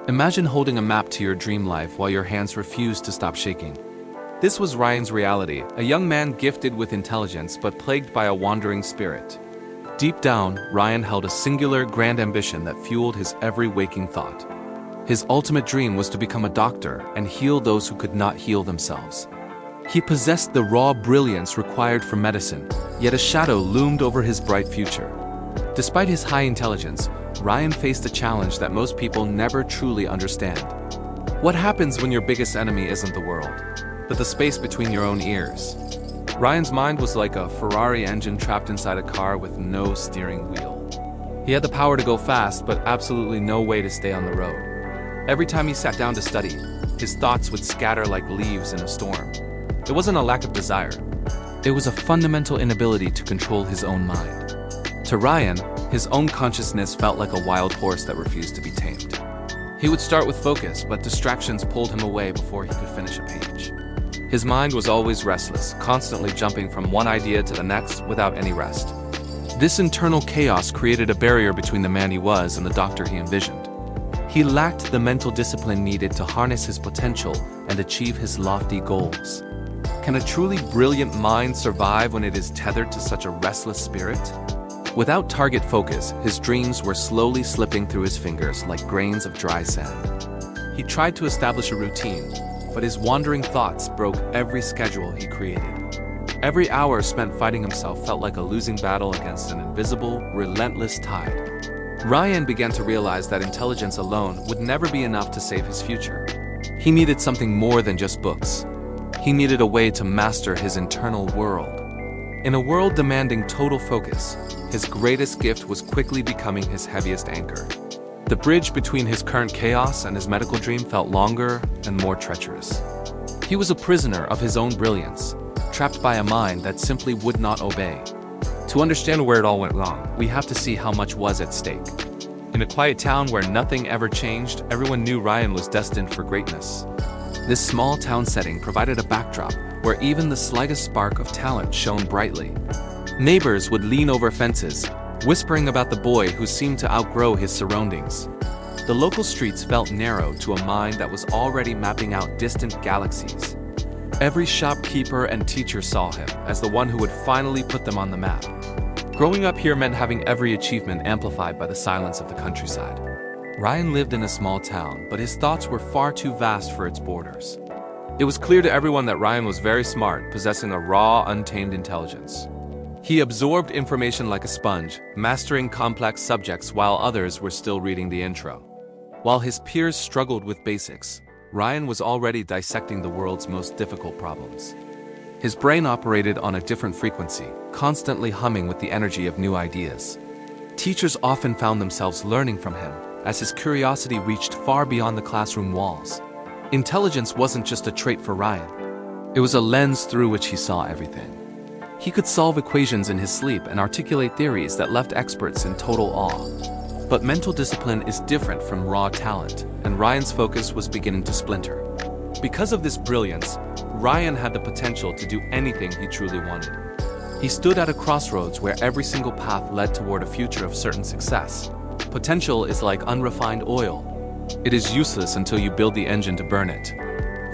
Imagine holding a map to your dream life while your hands refuse to stop shaking. This was Ryan's reality, a young man gifted with intelligence but plagued by a wandering spirit. Deep down, Ryan held a singular, grand ambition that fueled his every waking thought. His ultimate dream was to become a doctor and heal those who could not heal themselves. He possessed the raw brilliance required for medicine, yet a shadow loomed over his bright future. Despite his high intelligence, Ryan faced a challenge that most people never truly understand. What happens when your biggest enemy isn't the world, but the space between your own ears? Ryan's mind was like a Ferrari engine trapped inside a car with no steering wheel. He had the power to go fast, but absolutely no way to stay on the road. Every time he sat down to study, his thoughts would scatter like leaves in a storm. It wasn't a lack of desire. It was a fundamental inability to control his own mind. To Ryan, his own consciousness felt like a wild horse that refused to be tamed. He would start with focus, but distractions pulled him away before he could finish a page. His mind was always restless, constantly jumping from one idea to the next without any rest. This internal chaos created a barrier between the man he was and the doctor he envisioned. He lacked the mental discipline needed to harness his potential and achieve his lofty goals. Can a truly brilliant mind survive when it is tethered to such a restless spirit? Without target focus, his dreams were slowly slipping through his fingers like grains of dry sand. He tried to establish a routine, but his wandering thoughts broke every schedule he created. Every hour spent fighting himself felt like a losing battle against an invisible, relentless tide. Ryan began to realize that intelligence alone would never be enough to save his future. He needed something more than just books. He needed a way to master his internal world. In a world demanding total focus, his greatest gift was quickly becoming his heaviest anchor. The bridge between his current chaos and his medical dream felt longer and more treacherous. He was a prisoner of his own brilliance, trapped by a mind that simply would not obey. To understand where it all went wrong, we have to see how much was at stake. In a quiet town where nothing ever changed, everyone knew Ryan was destined for greatness. This small town setting provided a backdrop where even the slightest spark of talent shone brightly. Neighbors would lean over fences, whispering about the boy who seemed to outgrow his surroundings. The local streets felt narrow to a mind that was already mapping out distant galaxies. Every shopkeeper and teacher saw him as the one who would finally put them on the map. Growing up here meant having every achievement amplified by the silence of the countryside. Ryan lived in a small town, but his thoughts were far too vast for its borders. It was clear to everyone that Ryan was very smart, possessing a raw, untamed intelligence. He absorbed information like a sponge, mastering complex subjects while others were still reading the intro. While his peers struggled with basics, Ryan was already dissecting the world's most difficult problems. His brain operated on a different frequency, constantly humming with the energy of new ideas. Teachers often found themselves learning from him, as his curiosity reached far beyond the classroom walls. Intelligence wasn't just a trait for Ryan. It was a lens through which he saw everything. He could solve equations in his sleep and articulate theories that left experts in total awe. But mental discipline is different from raw talent, and Ryan's focus was beginning to splinter. Because of this brilliance, Ryan had the potential to do anything he truly wanted. He stood at a crossroads where every single path led toward a future of certain success. Potential is like unrefined oil. It is useless until you build the engine to burn it.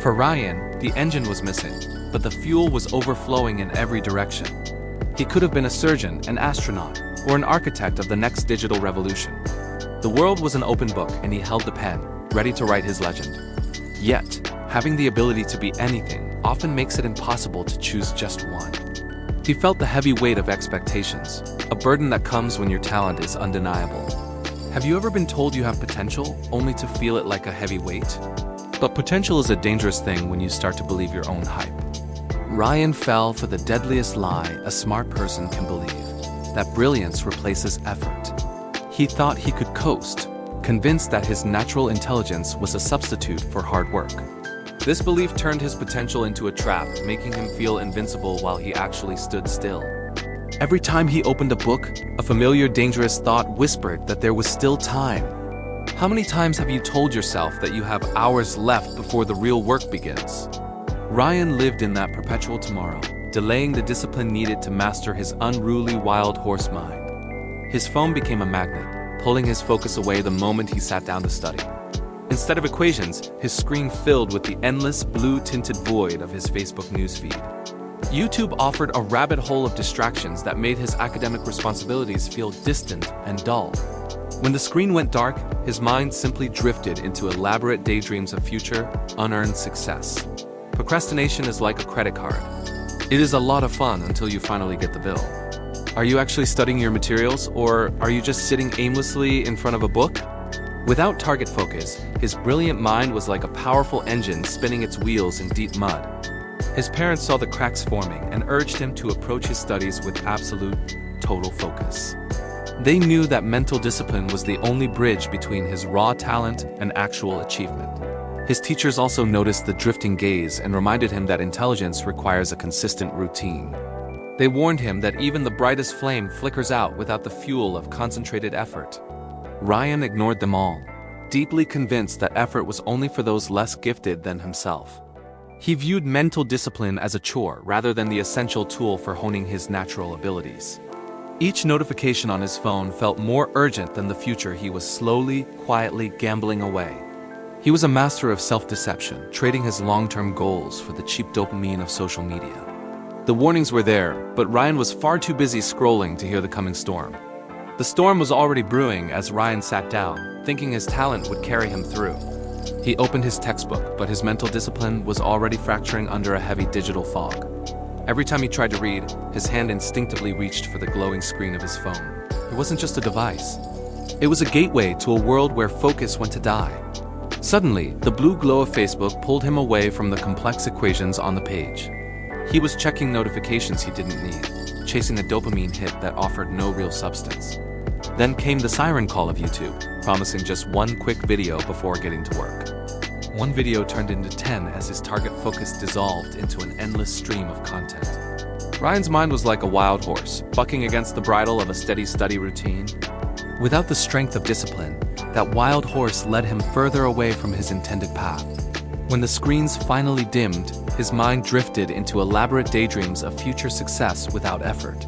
For Ryan, the engine was missing, but the fuel was overflowing in every direction. He could have been a surgeon, an astronaut, or an architect of the next digital revolution. The world was an open book, and he held the pen, ready to write his legend. Yet, having the ability to be anything often makes it impossible to choose just one. He felt the heavy weight of expectations, a burden that comes when your talent is undeniable. Have you ever been told you have potential, only to feel it like a heavy weight? But potential is a dangerous thing when you start to believe your own hype. Ryan fell for the deadliest lie a smart person can believe, that brilliance replaces effort. He thought he could coast, convinced that his natural intelligence was a substitute for hard work. This belief turned his potential into a trap, making him feel invincible while he actually stood still. Every time he opened a book, a familiar dangerous thought whispered that there was still time. How many times have you told yourself that you have hours left before the real work begins? Ryan lived in that perpetual tomorrow, delaying the discipline needed to master his unruly wild horse mind. His phone became a magnet, pulling his focus away the moment he sat down to study. instead of equations, his screen filled with the endless blue-tinted void of his Facebook newsfeed. YouTube offered a rabbit hole of distractions that made his academic responsibilities feel distant and dull. When the screen went dark, his mind simply drifted into elaborate daydreams of future, unearned success. Procrastination is like a credit card. It is a lot of fun until you finally get the bill. Are you actually studying your materials, or are you just sitting aimlessly in front of a book? Without target focus, his brilliant mind was like a powerful engine spinning its wheels in deep mud. His parents saw the cracks forming and urged him to approach his studies with absolute, total focus. They knew that mental discipline was the only bridge between his raw talent and actual achievement. His teachers also noticed the drifting gaze and reminded him that intelligence requires a consistent routine. They warned him that even the brightest flame flickers out without the fuel of concentrated effort. Ryan ignored them all, deeply convinced that effort was only for those less gifted than himself. He viewed mental discipline as a chore rather than the essential tool for honing his natural abilities. Each notification on his phone felt more urgent than the future he was slowly, quietly gambling away. He was a master of self-deception, trading his long-term goals for the cheap dopamine of social media. The warnings were there, but Ryan was far too busy scrolling to hear the coming storm. The storm was already brewing as Ryan sat down, thinking his talent would carry him through. He opened his textbook, but his mental discipline was already fracturing under a heavy digital fog. Every time he tried to read, his hand instinctively reached for the glowing screen of his phone. It wasn't just a device. It was a gateway to a world where focus went to die. Suddenly, the blue glow of Facebook pulled him away from the complex equations on the page. He was checking notifications he didn't need, chasing a dopamine hit that offered no real substance. Then came the siren call of YouTube, promising just one quick video before getting to work. One video turned into 10 as his target focus dissolved into an endless stream of content. Ryan's mind was like a wild horse, bucking against the bridle of a steady study routine. Without the strength of discipline, that wild horse led him further away from his intended path. When the screens finally dimmed, his mind drifted into elaborate daydreams of future success without effort.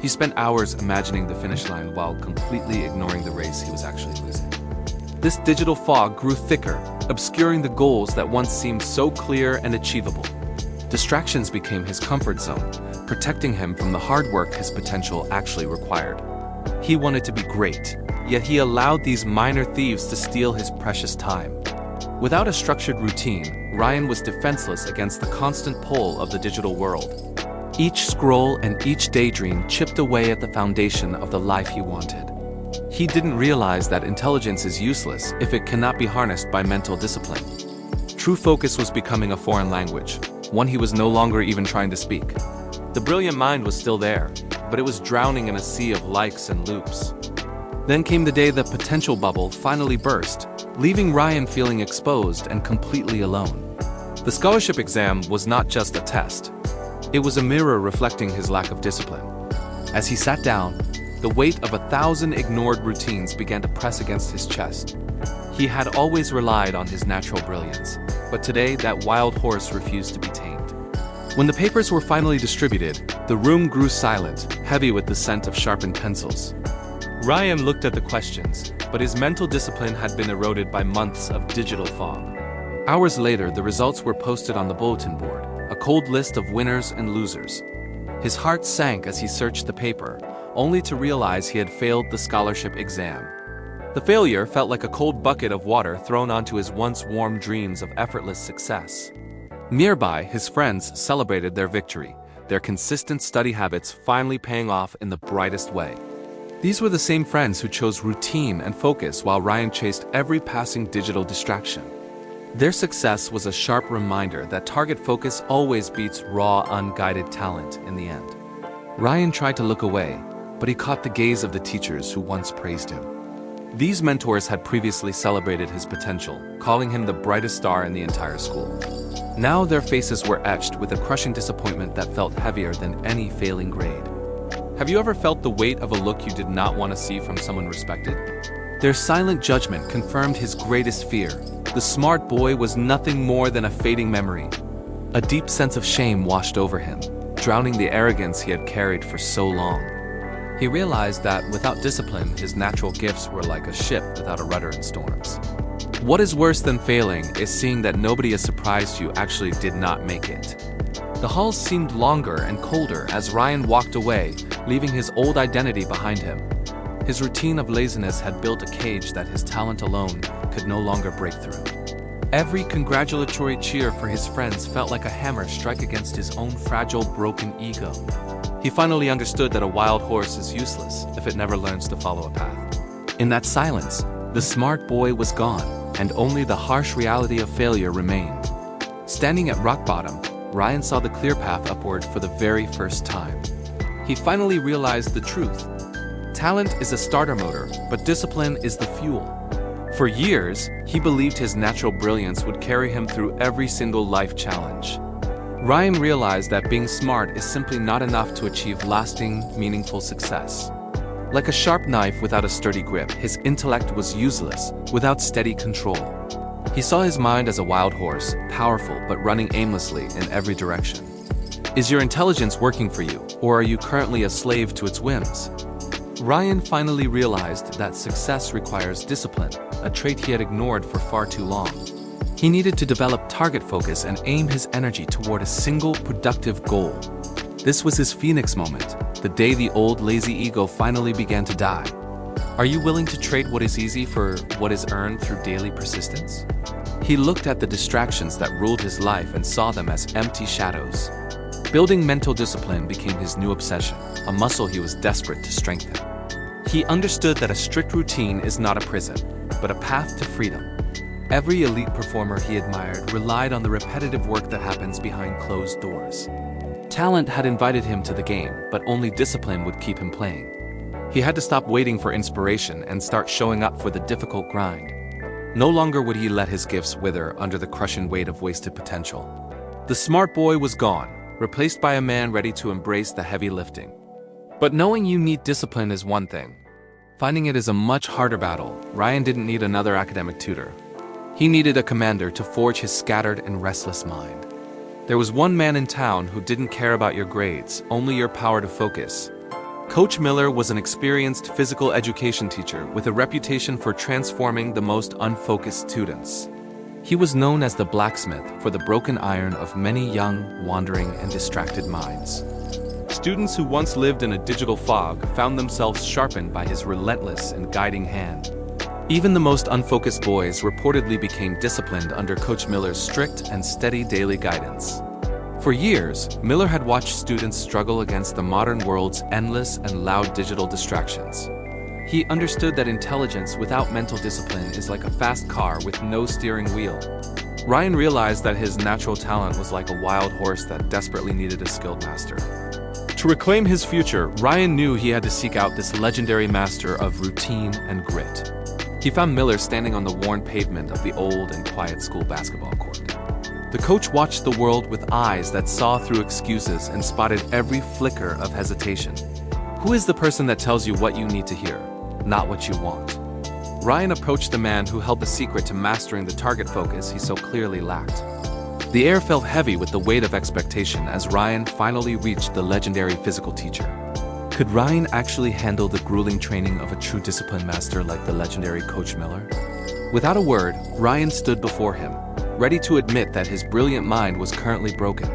He spent hours imagining the finish line while completely ignoring the race he was actually losing. This digital fog grew thicker, obscuring the goals that once seemed so clear and achievable. Distractions became his comfort zone, protecting him from the hard work his potential actually required. He wanted to be great, yet he allowed these minor thieves to steal his precious time. Without a structured routine, Ryan was defenseless against the constant pull of the digital world. Each scroll and each daydream chipped away at the foundation of the life he wanted. He didn't realize that intelligence is useless if it cannot be harnessed by mental discipline. True focus was becoming a foreign language, one he was no longer even trying to speak. The brilliant mind was still there, but it was drowning in a sea of likes and loops. Then came the day the potential bubble finally burst, leaving Ryan feeling exposed and completely alone. The scholarship exam was not just a test. It was a mirror reflecting his lack of discipline. As he sat down, the weight of 1,000 ignored routines began to press against his chest. He had always relied on his natural brilliance, but today that wild horse refused to be tamed. When the papers were finally distributed, the room grew silent, heavy with the scent of sharpened pencils. Ryan looked at the questions, but his mental discipline had been eroded by months of digital fog. Hours later, the results were posted on the bulletin board, a cold list of winners and losers. His heart sank as he searched the paper, only to realize he had failed the scholarship exam. The failure felt like a cold bucket of water thrown onto his once warm dreams of effortless success. Nearby, his friends celebrated their victory, their consistent study habits finally paying off in the brightest way. These were the same friends who chose routine and focus while Ryan chased every passing digital distraction. Their success was a sharp reminder that target focus always beats raw, unguided talent in the end. Ryan tried to look away, but he caught the gaze of the teachers who once praised him. These mentors had previously celebrated his potential, calling him the brightest star in the entire school. Now their faces were etched with a crushing disappointment that felt heavier than any failing grade. Have you ever felt the weight of a look you did not want to see from someone respected? Their silent judgment confirmed his greatest fear. The smart boy was nothing more than a fading memory. A deep sense of shame washed over him, drowning the arrogance he had carried for so long. He realized that without discipline, his natural gifts were like a ship without a rudder in storms. What is worse than failing is seeing that nobody as surprised you actually did not make it. The halls seemed longer and colder as Ryan walked away, leaving his old identity behind him. His routine of laziness had built a cage that his talent alone could no longer break through. Every congratulatory cheer for his friends felt like a hammer strike against his own fragile, broken ego. He finally understood that a wild horse is useless if it never learns to follow a path. In that silence, the smart boy was gone, and only the harsh reality of failure remained. Standing at rock bottom, Ryan saw the clear path upward for the very first time. He finally realized the truth. Talent is a starter motor, but discipline is the fuel. For years, he believed his natural brilliance would carry him through every single life challenge. Ryan realized that being smart is simply not enough to achieve lasting, meaningful success. Like a sharp knife without a sturdy grip, his intellect was useless without steady control. He saw his mind as a wild horse, powerful but running aimlessly in every direction. Is your intelligence working for you, or are you currently a slave to its whims? Ryan finally realized that success requires discipline, a trait he had ignored for far too long. He needed to develop target focus and aim his energy toward a single productive goal. This was his phoenix moment, the day the old lazy ego finally began to die. Are you willing to trade what is easy for what is earned through daily persistence? He looked at the distractions that ruled his life and saw them as empty shadows. Building mental discipline became his new obsession, a muscle he was desperate to strengthen. He understood that a strict routine is not a prison, but a path to freedom. Every elite performer he admired relied on the repetitive work that happens behind closed doors. Talent had invited him to the game, but only discipline would keep him playing. He had to stop waiting for inspiration and start showing up for the difficult grind. No longer would he let his gifts wither under the crushing weight of wasted potential. The smart boy was gone, replaced by a man ready to embrace the heavy lifting. But knowing you need discipline is one thing. Finding it is a much harder battle. Ryan didn't need another academic tutor. He needed a commander to forge his scattered and restless mind. There was one man in town who didn't care about your grades, only your power to focus. Coach Miller was an experienced physical education teacher with a reputation for transforming the most unfocused students. He was known as the blacksmith for the broken iron of many young, wandering, and distracted minds. Students who once lived in a digital fog found themselves sharpened by his relentless and guiding hand. Even the most unfocused boys reportedly became disciplined under Coach Miller's strict and steady daily guidance. For years, Miller had watched students struggle against the modern world's endless and loud digital distractions. He understood that intelligence without mental discipline is like a fast car with no steering wheel. Ryan realized that his natural talent was like a wild horse that desperately needed a skilled master. To reclaim his future, Ryan knew he had to seek out this legendary master of routine and grit. He found Miller standing on the worn pavement of the old and quiet school basketball court. The coach watched the world with eyes that saw through excuses and spotted every flicker of hesitation. Who is the person that tells you what you need to hear, not what you want? Ryan approached the man who held the secret to mastering the target focus he so clearly lacked. The air felt heavy with the weight of expectation as Ryan finally reached the legendary physical teacher. Could Ryan actually handle the grueling training of a true discipline master like the legendary Coach Miller? Without a word, Ryan stood before him, ready to admit that his brilliant mind was currently broken.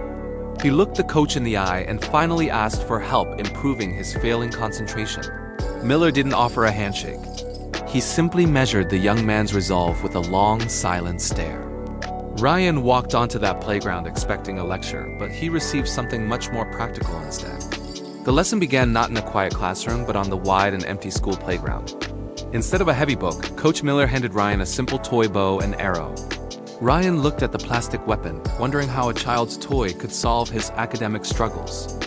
He looked the coach in the eye and finally asked for help improving his failing concentration. Miller didn't offer a handshake. He simply measured the young man's resolve with a long, silent stare. Ryan walked onto that playground expecting a lecture, but he received something much more practical instead. The lesson began not in a quiet classroom, but on the wide and empty school playground. Instead of a heavy book, Coach Miller handed Ryan a simple toy bow and arrow. Ryan looked at the plastic weapon, wondering how a child's toy could solve his academic struggles.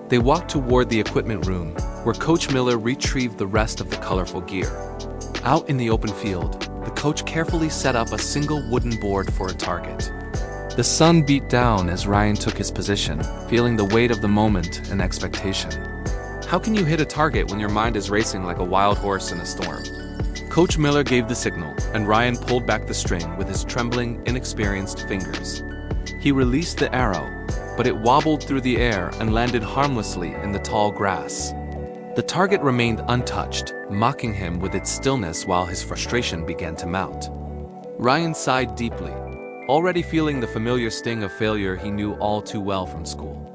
They walked toward the equipment room, where Coach Miller retrieved the rest of the colorful gear. Out in the open field, the coach carefully set up a single wooden board for a target. The sun beat down as Ryan took his position, feeling the weight of the moment and expectation. How can you hit a target when your mind is racing like a wild horse in a storm? Coach Miller gave the signal, and Ryan pulled back the string with his trembling, inexperienced fingers. He released the arrow, but it wobbled through the air and landed harmlessly in the tall grass. The target remained untouched, mocking him with its stillness while his frustration began to mount. Ryan sighed deeply, already feeling the familiar sting of failure he knew all too well from school.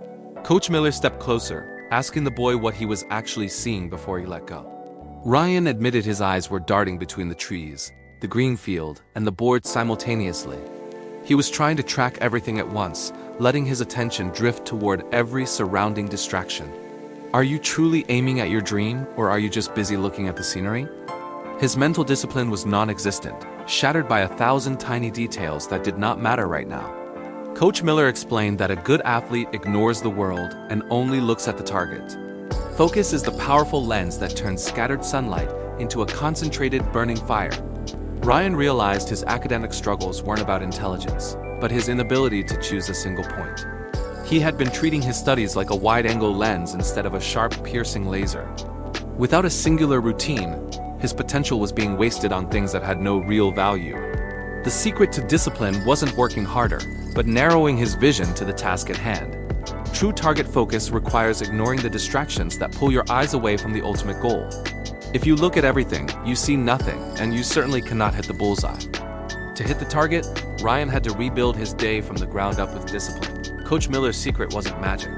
Coach Miller stepped closer, asking the boy what he was actually seeing before he let go. Ryan admitted his eyes were darting between the trees, the green field, and the board simultaneously. He was trying to track everything at once, letting his attention drift toward every surrounding distraction. Are you truly aiming at your dream, or are you just busy looking at the scenery? His mental discipline was non-existent, shattered by 1,000 tiny details that did not matter right now. Coach Miller explained that a good athlete ignores the world and only looks at the target. Focus is the powerful lens that turns scattered sunlight into a concentrated, burning fire. Ryan realized his academic struggles weren't about intelligence, but his inability to choose a single point. He had been treating his studies like a wide-angle lens instead of a sharp, piercing laser. Without a singular routine, his potential was being wasted on things that had no real value. The secret to discipline wasn't working harder, but narrowing his vision to the task at hand. True target focus requires ignoring the distractions that pull your eyes away from the ultimate goal. If you look at everything, you see nothing, and you certainly cannot hit the bullseye. To hit the target, Ryan had to rebuild his day from the ground up with discipline. Coach Miller's secret wasn't magic.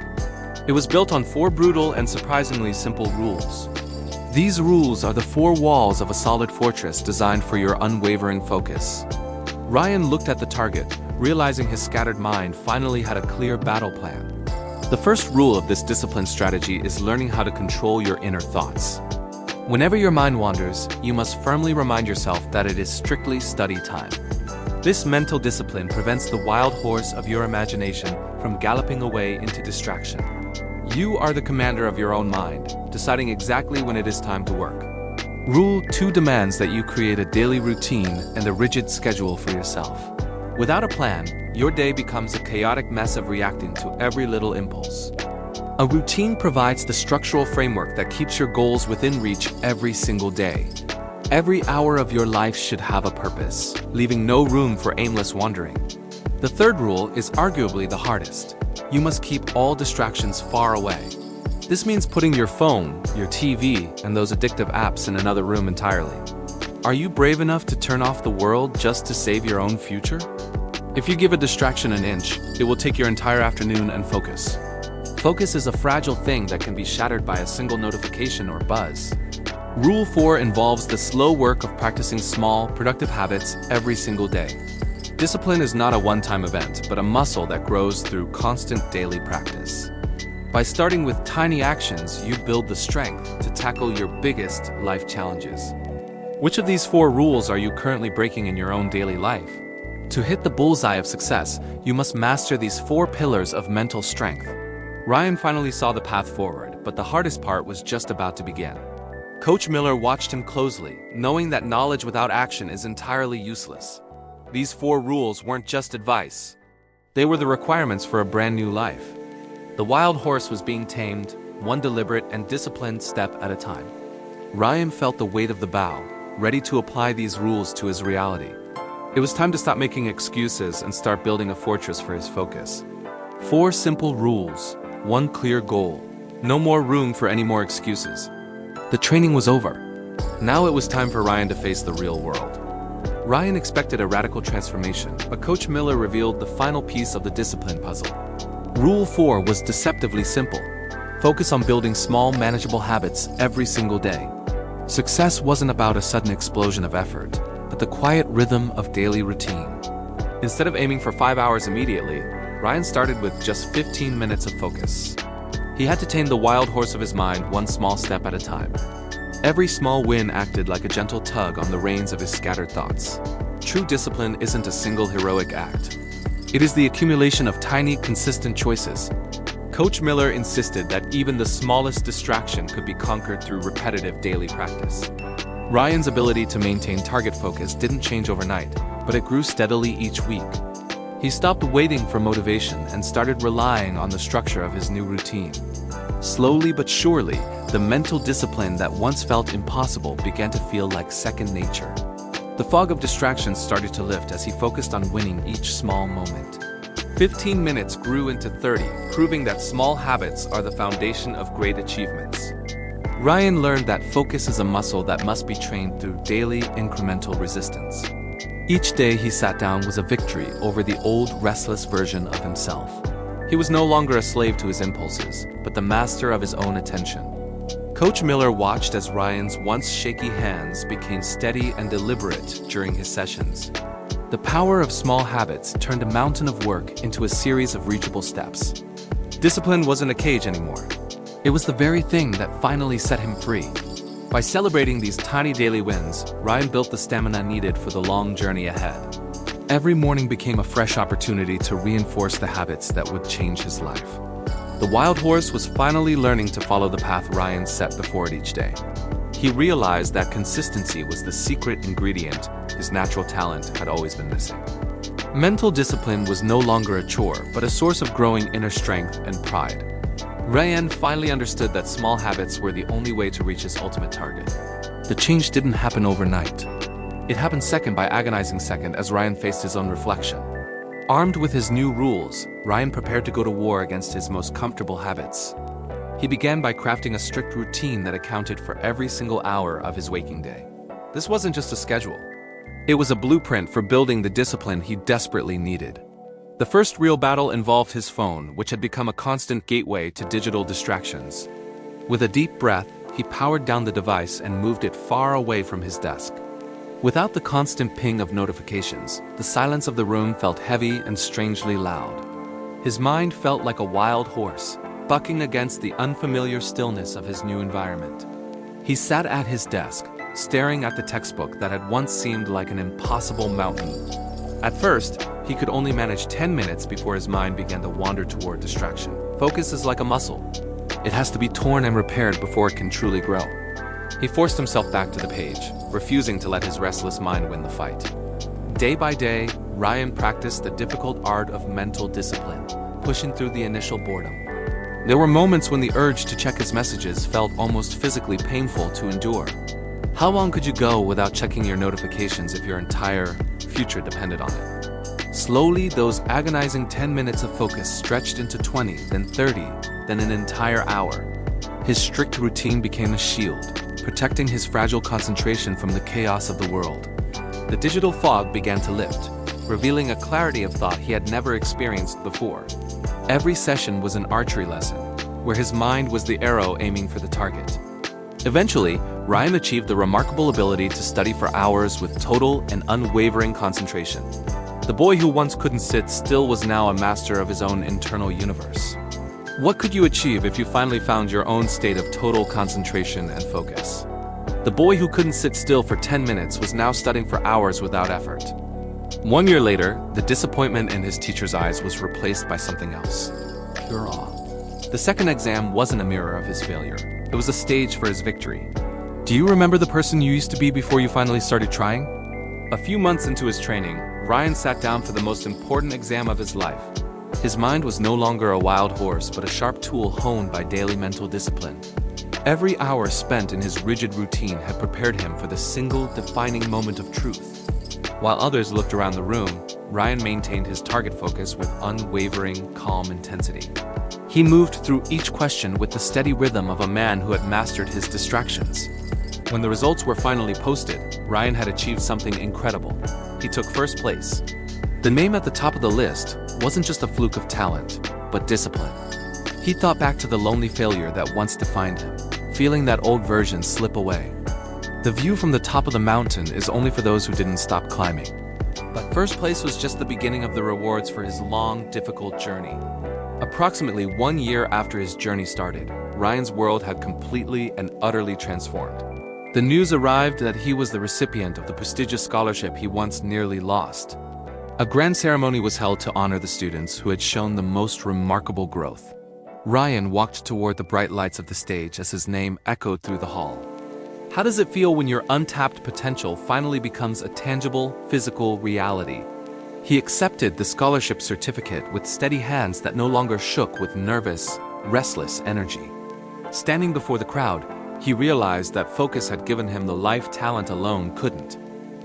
It was built on 4 brutal and surprisingly simple rules. These rules are the 4 walls of a solid fortress designed for your unwavering focus. Ryan looked at the target, realizing his scattered mind finally had a clear battle plan. The first rule of this discipline strategy is learning how to control your inner thoughts. Whenever your mind wanders, you must firmly remind yourself that it is strictly study time. This mental discipline prevents the wild horse of your imagination from galloping away into distraction. You are the commander of your own mind, deciding exactly when it is time to work. Rule 2 demands that you create a daily routine and a rigid schedule for yourself. Without a plan, your day becomes a chaotic mess of reacting to every little impulse. A routine provides the structural framework that keeps your goals within reach every single day. Every hour of your life should have a purpose, leaving no room for aimless wandering. The third rule is arguably the hardest. You must keep all distractions far away. This means putting your phone, your TV, and those addictive apps in another room entirely. Are you brave enough to turn off the world just to save your own future? If you give a distraction an inch, it will take your entire afternoon and focus. Focus is a fragile thing that can be shattered by a single notification or buzz. Rule 4 involves the slow work of practicing small, productive habits every single day. Discipline is not a one-time event, but a muscle that grows through constant daily practice. By starting with tiny actions, you build the strength to tackle your biggest life challenges. Which of these 4 rules are you currently breaking in your own daily life? To hit the bullseye of success, you must master these 4 pillars of mental strength. Ryan finally saw the path forward, but the hardest part was just about to begin. Coach Miller watched him closely, knowing that knowledge without action is entirely useless. These 4 rules weren't just advice. They were the requirements for a brand new life. The wild horse was being tamed, one deliberate and disciplined step at a time. Ryan felt the weight of the bow, ready to apply these rules to his reality. It was time to stop making excuses and start building a fortress for his focus. 4 simple rules, 1 clear goal. No more room for any more excuses. The training was over. Now it was time for Ryan to face the real world. Ryan expected a radical transformation, but Coach Miller revealed the final piece of the discipline puzzle. Rule 4 was deceptively simple. Focus on building small, manageable habits every single day. Success wasn't about a sudden explosion of effort, but the quiet rhythm of daily routine. Instead of aiming for 5 hours immediately, Ryan started with just 15 minutes of focus. He had to tame the wild horse of his mind one small step at a time. Every small win acted like a gentle tug on the reins of his scattered thoughts. True discipline isn't a single heroic act. It is the accumulation of tiny, consistent choices. Coach Miller insisted that even the smallest distraction could be conquered through repetitive daily practice. Ryan's ability to maintain target focus didn't change overnight, but it grew steadily each week. He stopped waiting for motivation and started relying on the structure of his new routine. Slowly but surely, the mental discipline that once felt impossible began to feel like second nature. The fog of distractions started to lift as he focused on winning each small moment. 15 minutes grew into 30, proving that small habits are the foundation of great achievements. Ryan learned that focus is a muscle that must be trained through daily, incremental resistance. Each day he sat down was a victory over the old restless version of himself. He was no longer a slave to his impulses, but the master of his own attention. Coach Miller watched as Ryan's once shaky hands became steady and deliberate during his sessions. The power of small habits turned a mountain of work into a series of reachable steps. Discipline wasn't a cage anymore. It was the very thing that finally set him free. By celebrating these tiny daily wins, Ryan built the stamina needed for the long journey ahead. Every morning became a fresh opportunity to reinforce the habits that would change his life. The wild horse was finally learning to follow the path Ryan set before it each day. He realized that consistency was the secret ingredient his natural talent had always been missing. Mental discipline was no longer a chore, but a source of growing inner strength and pride. Ryan finally understood that small habits were the only way to reach his ultimate target. The change didn't happen overnight. It happened second by agonizing second as Ryan faced his own reflection. Armed with his new rules, Ryan prepared to go to war against his most comfortable habits. He began by crafting a strict routine that accounted for every single hour of his waking day. This wasn't just a schedule. It was a blueprint for building the discipline he desperately needed. The first real battle involved his phone, which had become a constant gateway to digital distractions. With a deep breath, he powered down the device and moved it far away from his desk. Without the constant ping of notifications, the silence of the room felt heavy and strangely loud. His mind felt like a wild horse, bucking against the unfamiliar stillness of his new environment. He sat at his desk, staring at the textbook that had once seemed like an impossible mountain. At first, he could only manage 10 minutes before his mind began to wander toward distraction. Focus is like a muscle. It has to be torn and repaired before it can truly grow. He forced himself back to the page, refusing to let his restless mind win the fight. Day by day, Ryan practiced the difficult art of mental discipline, pushing through the initial boredom. There were moments when the urge to check his messages felt almost physically painful to endure. How long could you go without checking your notifications if your entire future depended on it? Slowly, those agonizing 10 minutes of focus stretched into 20, then 30, then an entire hour. His strict routine became a shield, protecting his fragile concentration from the chaos of the world. The digital fog began to lift, revealing a clarity of thought he had never experienced before. Every session was an archery lesson, where his mind was the arrow aiming for the target. Eventually, Ryan achieved the remarkable ability to study for hours with total and unwavering concentration. The boy who once couldn't sit still was now a master of his own internal universe. What could you achieve if you finally found your own state of total concentration and focus? The boy who couldn't sit still for 10 minutes was now studying for hours without effort. 1 year later, the disappointment in his teacher's eyes was replaced by something else: pure awe. The second exam wasn't a mirror of his failure. It was a stage for his victory. Do you remember the person you used to be before you finally started trying? A few months into his training, Ryan sat down for the most important exam of his life. His mind was no longer a wild horse, but a sharp tool honed by daily mental discipline. Every hour spent in his rigid routine had prepared him for the single defining moment of truth. While others looked around the room, Ryan maintained his target focus with unwavering, calm intensity. He moved through each question with the steady rhythm of a man who had mastered his distractions. When the results were finally posted, Ryan had achieved something incredible. He took first place. The name at the top of the list wasn't just a fluke of talent, but discipline. He thought back to the lonely failure that once defined him, feeling that old version slip away. The view from the top of the mountain is only for those who didn't stop climbing. But first place was just the beginning of the rewards for his long, difficult journey. Approximately 1 year after his journey started, Ryan's world had completely and utterly transformed. The news arrived that he was the recipient of the prestigious scholarship he once nearly lost. A grand ceremony was held to honor the students who had shown the most remarkable growth. Ryan walked toward the bright lights of the stage as his name echoed through the hall. How does it feel when your untapped potential finally becomes a tangible, physical reality? He accepted the scholarship certificate with steady hands that no longer shook with nervous, restless energy. Standing before the crowd, he realized that focus had given him the life talent alone couldn't.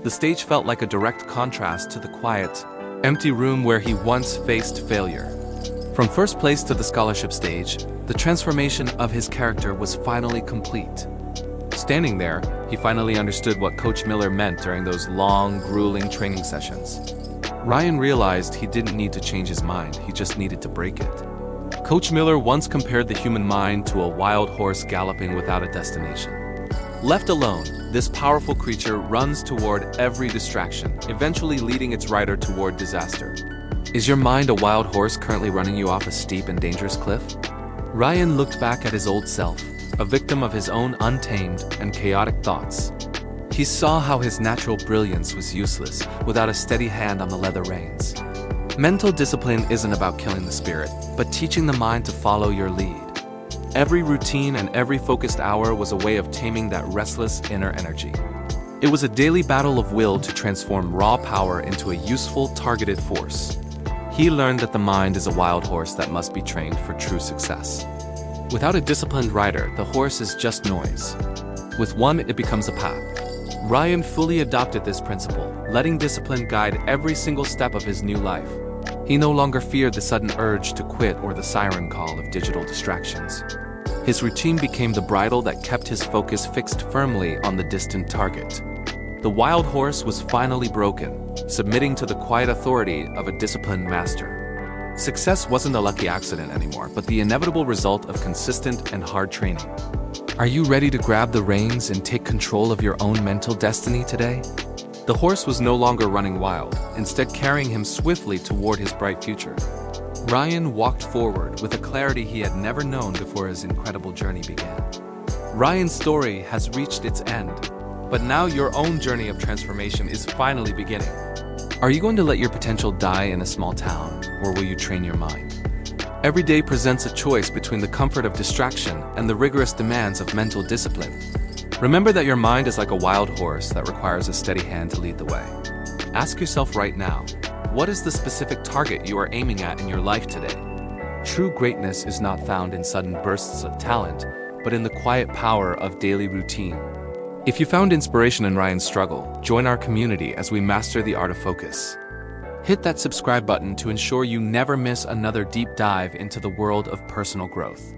The stage felt like a direct contrast to the quiet, empty room where he once faced failure. From first place to the scholarship stage, the transformation of his character was finally complete. Standing there, he finally understood what Coach Miller meant during those long, grueling training sessions. Ryan realized he didn't need to change his mind, he just needed to break it. Coach Miller once compared the human mind to a wild horse galloping without a destination. Left alone, this powerful creature runs toward every distraction, eventually leading its rider toward disaster. Is your mind a wild horse currently running you off a steep and dangerous cliff? Ryan looked back at his old self, a victim of his own untamed and chaotic thoughts. He saw how his natural brilliance was useless without a steady hand on the leather reins. Mental discipline isn't about killing the spirit, but teaching the mind to follow your lead. Every routine and every focused hour was a way of taming that restless inner energy. It was a daily battle of will to transform raw power into a useful, targeted force. He learned that the mind is a wild horse that must be trained for true success. Without a disciplined rider, the horse is just noise. With one, it becomes a path. Ryan fully adopted this principle, letting discipline guide every single step of his new life. He no longer feared the sudden urge to quit or the siren call of digital distractions. His routine became the bridle that kept his focus fixed firmly on the distant target. The wild horse was finally broken, submitting to the quiet authority of a disciplined master. Success wasn't a lucky accident anymore, but the inevitable result of consistent and hard training. Are you ready to grab the reins and take control of your own mental destiny today? The horse was no longer running wild, instead carrying him swiftly toward his bright future. Ryan walked forward with a clarity he had never known before his incredible journey began. Ryan's story has reached its end, but now your own journey of transformation is finally beginning. Are you going to let your potential die in a small town, or will you train your mind? Every day presents a choice between the comfort of distraction and the rigorous demands of mental discipline. Remember that your mind is like a wild horse that requires a steady hand to lead the way. Ask yourself right now, what is the specific target you are aiming at in your life today? True greatness is not found in sudden bursts of talent, but in the quiet power of daily routine. If you found inspiration in Ryan's struggle, join our community as we master the art of focus. Hit that subscribe button to ensure you never miss another deep dive into the world of personal growth.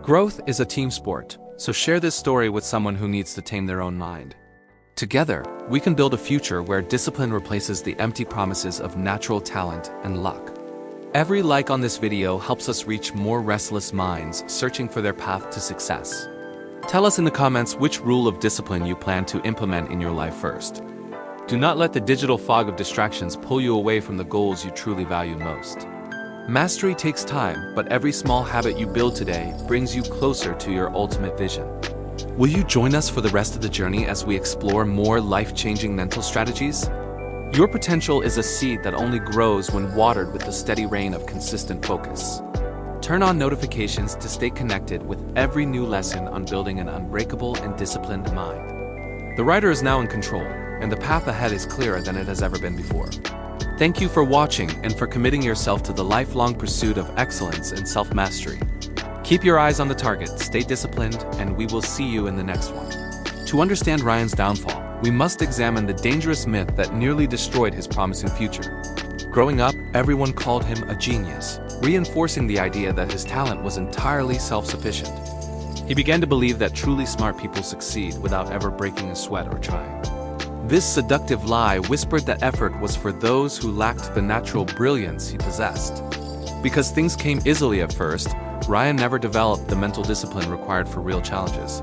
Growth is a team sport, so share this story with someone who needs to tame their own mind. Together, we can build a future where discipline replaces the empty promises of natural talent and luck. Every like on this video helps us reach more restless minds searching for their path to success. Tell us in the comments which rule of discipline you plan to implement in your life first. Do not let the digital fog of distractions pull you away from the goals you truly value most. Mastery takes time, but every small habit you build today brings you closer to your ultimate vision. Will you join us for the rest of the journey as we explore more life-changing mental strategies? Your potential is a seed that only grows when watered with the steady rain of consistent focus. Turn on notifications to stay connected with every new lesson on building an unbreakable and disciplined mind. The rider is now in control, and the path ahead is clearer than it has ever been before. Thank you for watching and for committing yourself to the lifelong pursuit of excellence and self-mastery. Keep your eyes on the target, stay disciplined, and we will see you in the next one. To understand Ryan's downfall, we must examine the dangerous myth that nearly destroyed his promising future. Growing up, everyone called him a genius, reinforcing the idea that his talent was entirely self-sufficient. He began to believe that truly smart people succeed without ever breaking a sweat or trying. This seductive lie whispered that effort was for those who lacked the natural brilliance he possessed. Because things came easily at first, Ryan never developed the mental discipline required for real challenges.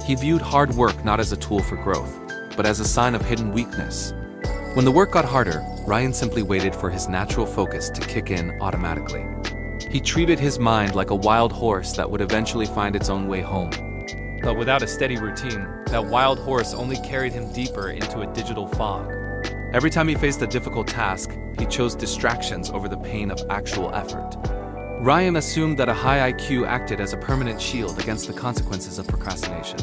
He viewed hard work not as a tool for growth, but as a sign of hidden weakness. When the work got harder, Ryan simply waited for his natural focus to kick in automatically. He treated his mind like a wild horse that would eventually find its own way home. But without a steady routine, that wild horse only carried him deeper into a digital fog. Every time he faced a difficult task, he chose distractions over the pain of actual effort. Ryan assumed that a high IQ acted as a permanent shield against the consequences of procrastination.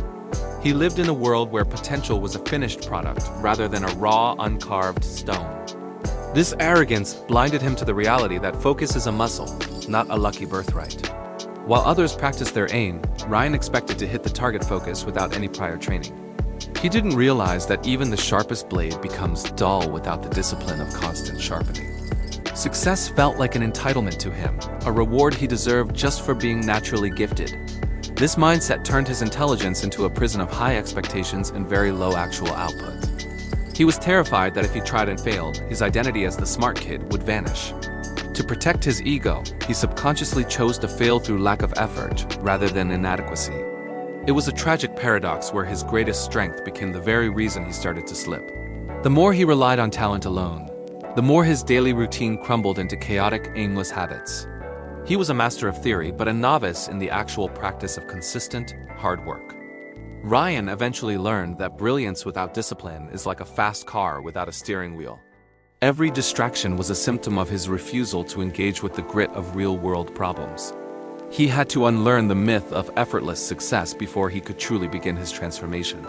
He lived in a world where potential was a finished product rather than a raw, uncarved stone. This arrogance blinded him to the reality that focus is a muscle, not a lucky birthright. While others practiced their aim, Ryan expected to hit the target focus without any prior training. He didn't realize that even the sharpest blade becomes dull without the discipline of constant sharpening. Success felt like an entitlement to him, a reward he deserved just for being naturally gifted. This mindset turned his intelligence into a prison of high expectations and very low actual output. He was terrified that if he tried and failed, his identity as the smart kid would vanish. To protect his ego, he subconsciously chose to fail through lack of effort rather than inadequacy. It was a tragic paradox where his greatest strength became the very reason he started to slip. The more he relied on talent alone, the more his daily routine crumbled into chaotic, aimless habits. He was a master of theory, but a novice in the actual practice of consistent, hard work. Ryan eventually learned that brilliance without discipline is like a fast car without a steering wheel. Every distraction was a symptom of his refusal to engage with the grit of real-world problems. He had to unlearn the myth of effortless success before he could truly begin his transformation.